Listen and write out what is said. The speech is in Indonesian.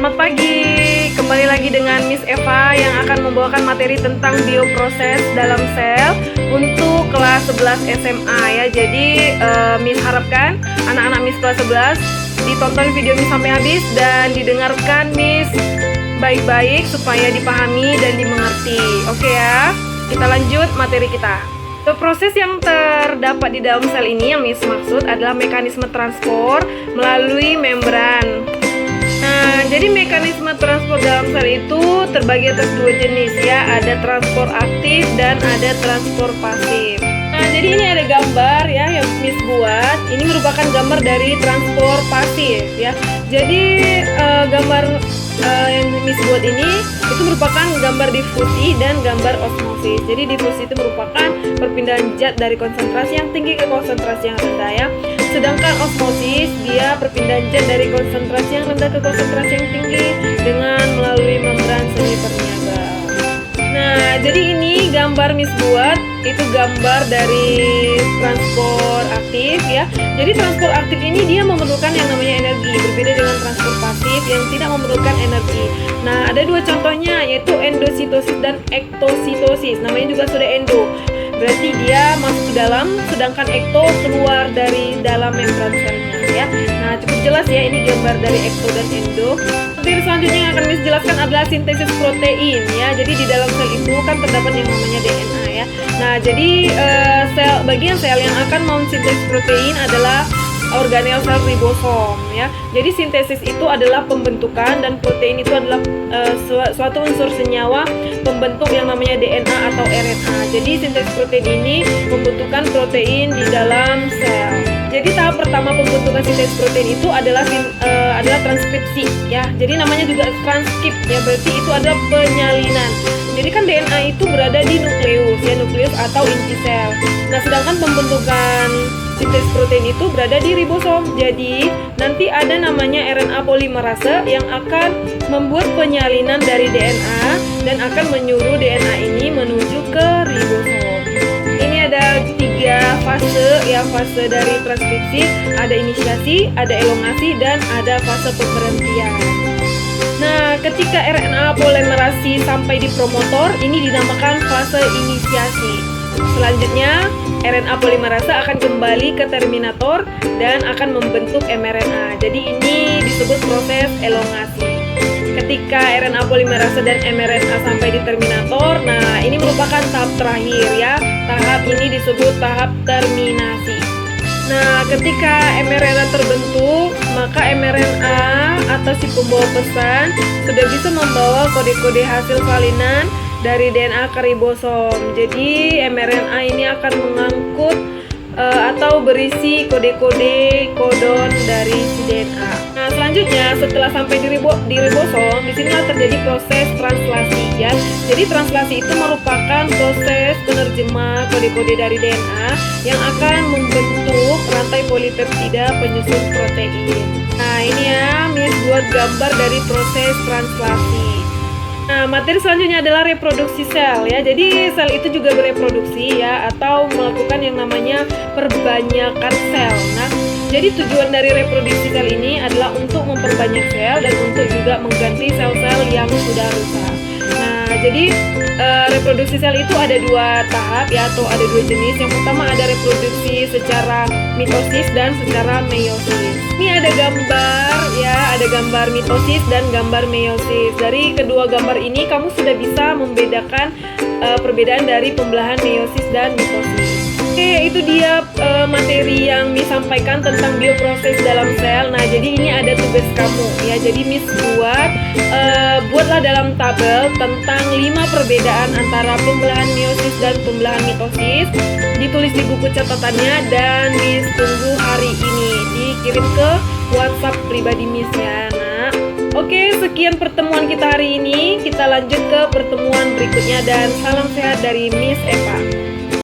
Selamat pagi, kembali lagi dengan Miss Eva yang akan membawakan materi tentang bioproses dalam sel untuk kelas 11 SMA ya. Jadi Miss harapkan anak-anak Miss kelas 11 ditonton video Miss sampai habis dan didengarkan Miss baik-baik supaya dipahami dan dimengerti. Oke ya, kita lanjut materi kita. Proses yang terdapat di dalam sel ini yang Miss maksud adalah mekanisme transport melalui membran. Nah, jadi mekanisme transport dalam sel itu terbagi atas dua jenis ya, ada transport aktif dan ada transport pasif. Nah, jadi ini ada gambar ya yang Miss buat. Ini merupakan gambar dari transport pasif ya. Jadi gambar yang Miss buat ini itu merupakan gambar difusi dan gambar osmosis. Jadi difusi itu merupakan perpindahan zat dari konsentrasi yang tinggi ke konsentrasi yang rendah ya. Sedangkan osmosis dia perpindahan zat dari konsentrasi yang rendah ke konsentrasi yang tinggi dengan melalui membran semi permeabel. Nah, jadi ini gambar Miss buat itu gambar dari transport aktif ya. Jadi transport aktif ini dia memerlukan yang namanya energi, berbeda dengan transport pasif yang tidak memerlukan energi. Nah, ada dua contohnya yaitu endositosis dan ektositosis. Namanya juga sudah endo. Berarti dia masuk ke dalam, sedangkan ekto keluar dari dalam membran selnya ya. Nah, cukup jelas ya ini gambar dari ekto dan endo. Materi selanjutnya yang akan Miss jelaskan adalah sintesis protein ya. Jadi di dalam sel itu kan terdapat yang namanya DNA ya. Nah, jadi bagian sel yang akan mensintesis protein adalah organel sel ribosom ya. Jadi sintesis itu adalah pembentukan dan protein itu adalah suatu unsur senyawa pembentuk yang namanya DNA atau RNA. Jadi sintesis protein ini membutuhkan protein di dalam sel. Jadi tahap pertama pembentukan sintesis protein itu adalah transkripsi ya. Jadi namanya juga transkrip ya, berarti itu ada penyalinan. Jadi kan DNA itu berada di nukleus ya, nukleus atau inti sel. Nah, sedangkan pembentukan sintesis protein itu berada di ribosom. Jadi nanti ada namanya RNA polimerase yang akan membuat penyalinan dari DNA dan akan menyuruh DNA ini menuju ke ribosom. Ini ada 3 fase ya, fase dari transkripsi, ada inisiasi, ada elongasi, dan ada fase pemberhentian. Nah, ketika RNA polimerase sampai di promotor, ini dinamakan fase inisiasi. Selanjutnya, RNA polimerase akan kembali ke terminator dan akan membentuk mRNA. Jadi ini disebut proses elongasi. Ketika RNA polimerase dan mRNA sampai di terminator, nah ini merupakan tahap terakhir ya. Tahap ini disebut tahap terminasi. Nah, ketika mRNA terbentuk, maka mRNA atau si pembawa pesan sudah bisa membawa kode-kode hasil salinan dari DNA ke ribosom. Jadi mRNA ini akan mengangkut atau berisi kode-kode kodon dari si DNA. Nah, selanjutnya setelah sampai di ribosom, disinilah terjadi proses translasi ya. Jadi translasi itu merupakan proses penerjemah kode-kode dari DNA yang akan membentuk rantai polipeptida penyusun protein. Nah, ini ya Miss buat gambar dari proses translasi. Nah, materi selanjutnya adalah reproduksi sel ya. Jadi sel itu juga bereproduksi ya, atau melakukan yang namanya perbanyakan sel. Nah, jadi tujuan dari reproduksi sel ini adalah untuk memperbanyak sel dan untuk juga mengganti sel-sel yang sudah rusak. Nah, jadi reproduksi sel itu ada 2 tahap ya, atau ada 2 jenis. Yang pertama ada reproduksi secara mitosis dan secara meiosis. Ini ada gambar ya, ada gambar mitosis dan gambar meiosis. Dari kedua gambar ini kamu sudah bisa membedakan perbedaan dari pembelahan meiosis dan mitosis. Oke, itu dia materi yang Miss sampaikan tentang bioproses dalam sel. Nah, jadi ini ada tugas kamu ya. Jadi Miss buatlah dalam tabel tentang 5 perbedaan antara pembelahan meiosis dan pembelahan mitosis. Ditulis di buku catatannya dan Miss tunggu hari ini dikirim ke WhatsApp pribadi Miss ya, Nak. Oke, sekian pertemuan kita hari ini. Kita lanjut ke pertemuan berikutnya dan salam sehat dari Miss Eva.